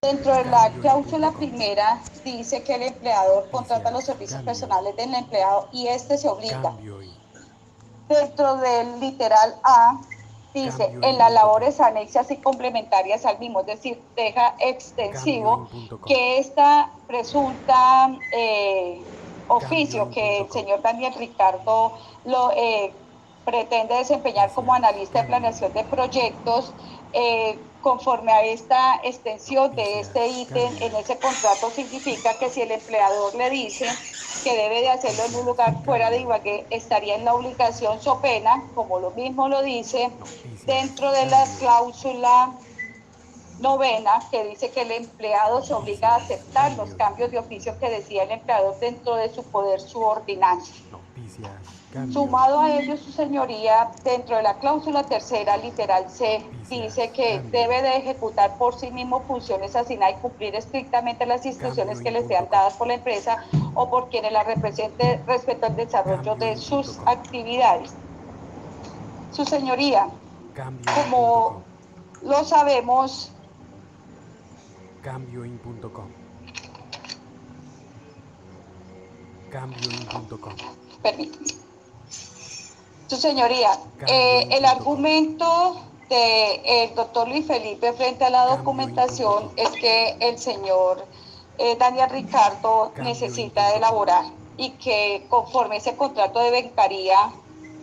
Dentro de la cláusula Cambio.com. primera dice que el empleador contrata los Noticias. servicios Cambio y. personales del empleado y este se obliga. Cambio y. Dentro del literal A dice en las Cambioin.com. labores anexas y complementarias al mismo, es decir, deja extensivo Cambioin.com. que esta presunta oficio que el Cambioin.com. señor Daniel Ricardo lo pretende desempeñar como Noticias. analista de Cambio y. planeación de proyectos, conforme a esta extensión de este Noticias. ítem Cambio en y. ese contrato significa que si el empleador le dice que debe de hacerlo en un Noticias. lugar fuera de Cambio y. Ibagué, estaría en la obligación so pena, como lo mismo lo dice, Noticias. dentro de la Cambio y. cláusula novena, que dice que el empleado se obliga a Noticias. aceptar los Cambio y. cambios de oficio que decía el empleador dentro de su poder subordinante. Noticias. Cambio y. Sumado a ello, su señoría, dentro de la cláusula tercera, literal C, Noticias. dice que Cambio debe y. de ejecutar por sí mismo funciones asignadas y cumplir estrictamente las instrucciones que le sean Cambioin.com. dadas por la empresa o por quienes la represente respecto al desarrollo de sus Cambioin.com. actividades. Su señoría, Cambioin.com. como lo sabemos, Cambioin.com. Cambioin.com. permítame, su señoría, el Cambioin.com. argumento del doctor Luis Felipe frente a la documentación Cambioin.com. es que el señor Daniel Ricardo necesita Cambioin.com. elaborar y que conforme ese contrato de becaría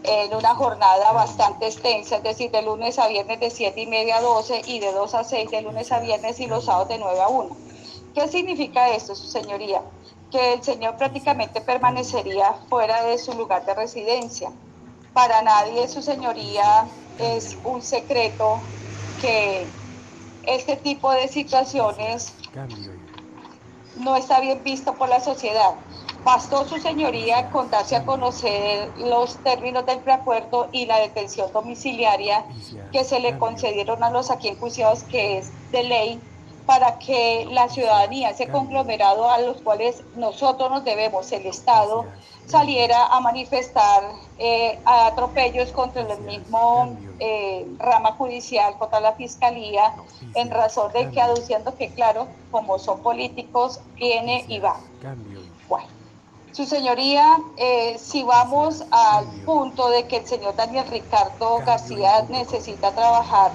en una Noticias. jornada Cambio bastante y. extensa, es decir, de lunes a viernes de 7:30 a 12 y de 2 a 6 de lunes a Noticias. viernes y los Cambio sábados de y. 9 a 1. ¿Qué significa esto, su señoría? Que el señor Noticias. prácticamente Cambio y. permanecería fuera de su lugar de residencia. Para nadie, su señoría, Noticias. es Cambio y. un secreto que este tipo de Noticias. situaciones Cambio y. no está bien visto por la sociedad. Bastó su señoría Noticias. con darse a Cambio y. conocer los términos del preacuerdo y la detención domiciliaria Noticias. que se le Cambio y. concedieron a los aquí enjuiciados, que es de ley, para que la Noticias. ciudadanía, ese Cambio y. conglomerado a los cuales nosotros nos debemos, el Estado, Noticias. Cambio y. saliera a manifestar atropellos contra el Noticias. mismo Cambio y. rama judicial, contra la fiscalía, en Noticias. razón de que Cambio y. aduciendo que, claro, como son políticos, viene y Noticias. va. Cambio y. Bueno, su señoría, si Noticias. vamos al Cambio y. punto de que el señor Daniel Ricardo García Cambioin.com. necesita trabajar,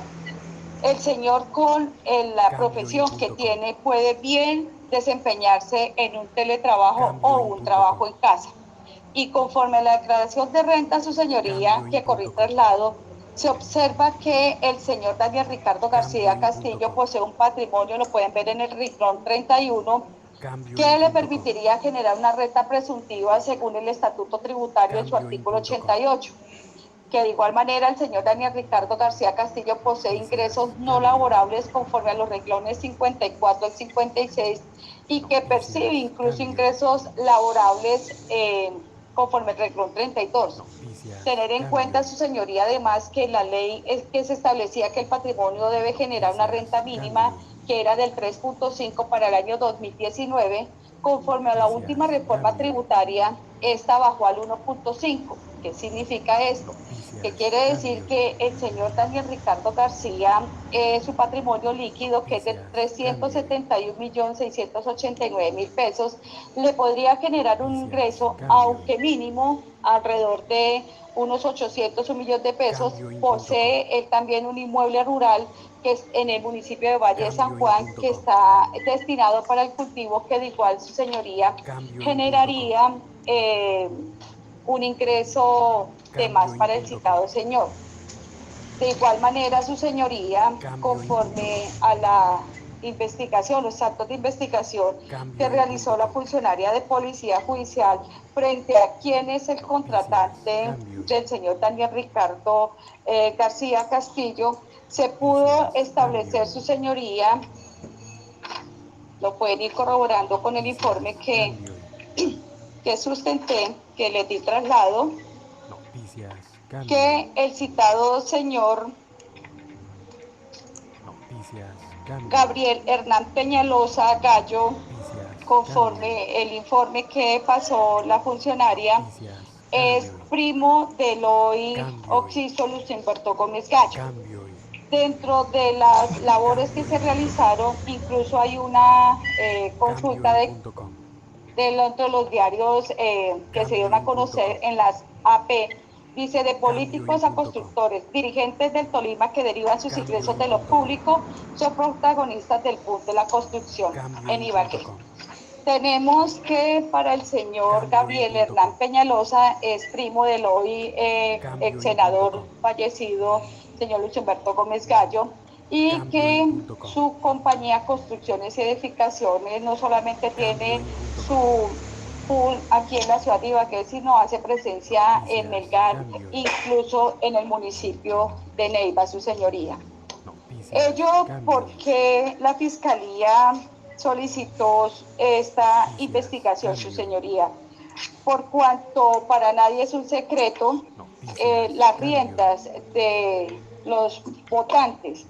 el señor con la profesión que Cambioin.com. tiene puede bien desempeñarse en un teletrabajo o un Cambioin.com. trabajo en casa. Y conforme a la declaración de renta, su señoría, que corrió Cambioin.com. traslado, se observa que el señor Daniel Ricardo García Castillo Cambioin.com. posee un patrimonio, lo pueden ver en el renglón 31, que le Cambioin.com. permitiría generar una renta presuntiva según el estatuto tributario en su artículo Cambioin.com. 88, que de igual manera el señor Daniel Ricardo García Castillo posee Noticias. ingresos no Cambio y. laborables conforme a los renglones 54 al 56 y que percibe Noticias. incluso Cambio y. ingresos laborables conforme al renglón 32. Noticias. Tener en Cambio cuenta, y. su señoría, además que la ley es que se establecía que el patrimonio debe generar una Noticias. renta mínima Cambio y. que era del 3.5 para el año 2019, conforme a la Noticias. última reforma Cambio y. tributaria, esta bajó al 1.5. ¿Qué significa esto? Que Noticias. quiere decir Cambio y. que el señor Daniel Ricardo García, su patrimonio líquido, que es de Noticias. Cambio y. 371.689.000 pesos, le podría generar un Noticias. ingreso, Cambio y. aunque mínimo, alrededor de unos 800, 1.000.000 de pesos. Cambioin.com. Posee él también un inmueble rural que es en el municipio de Valle de San Juan, que Cambioin.com. está destinado para el cultivo, que de igual su señoría Cambioin.com. generaría un ingreso de más para el Cambioin.com. citado señor. De igual manera, su señoría, Cambioin.com. conforme a la investigación, los actos de investigación que realizó la Cambioin.com. funcionaria de policía judicial frente a quién es el Noticias. contratante Cambioin. del señor Daniel Ricardo García Castillo, se pudo Noticias. establecer, Cambioin. su señoría, lo pueden ir corroborando con el Noticias. informe Cambioin. que sustenté, que le di traslado, Noticias. Cambioin. que el citado señor Noticias. Cambioin. Gabriel Hernán Peñalosa Gallo, Noticias. Cambioin. conforme el informe que pasó la funcionaria, Noticias. es Cambioin. primo del hoy Cambioin. Oxiso Luis Humberto Gómez Gallo. Cambioin. Dentro de las labores que se realizaron, incluso hay una consulta Cambio.com. de los diarios que se dieron a conocer en las AP, dice de políticos a constructores, dirigentes del Tolima que derivan sus ingresos de lo público, son protagonistas del boom de la construcción en Ibagué. Tenemos que para el señor Gabriel Hernán Peñalosa es primo del hoy ex senador fallecido, señor Luis Humberto Gómez Gallo, y que su compañía Construcciones y Edificaciones no solamente tiene su pool aquí en la ciudad de Ibagué, sino hace presencia en Melgar, incluso en el municipio de Neiva, su señoría. Ello porque la Fiscalía solicitó esta investigación, su señoría, por cuanto para nadie es un secreto, las riendas de los votantes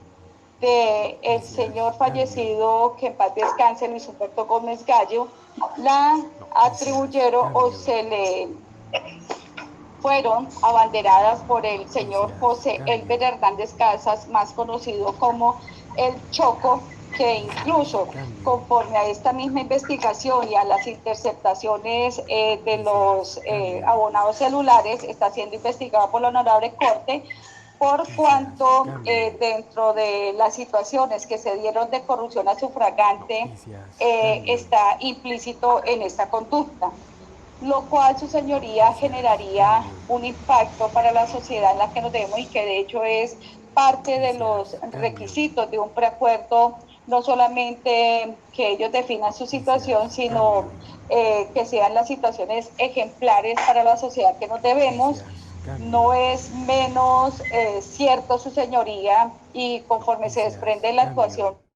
del señor fallecido, que en paz descanse, Luis Humberto Gómez Gallo, la atribuyeron o se le fueron abanderadas por el señor José Elber Hernández Casas, más conocido como el Choco, que incluso conforme a esta misma investigación y a las interceptaciones de los abonados celulares, está siendo investigado por la Honorable Corte, por cuanto dentro de las situaciones que se dieron de corrupción a sufragante está implícito en esta conducta, lo cual su señoría generaría un impacto para la sociedad en la que nos debemos y que de hecho es parte de los requisitos de un preacuerdo, no solamente que ellos definan su situación, sino que sean las situaciones ejemplares para la sociedad que nos debemos. No es menos cierto, su señoría, y conforme se desprende la actuación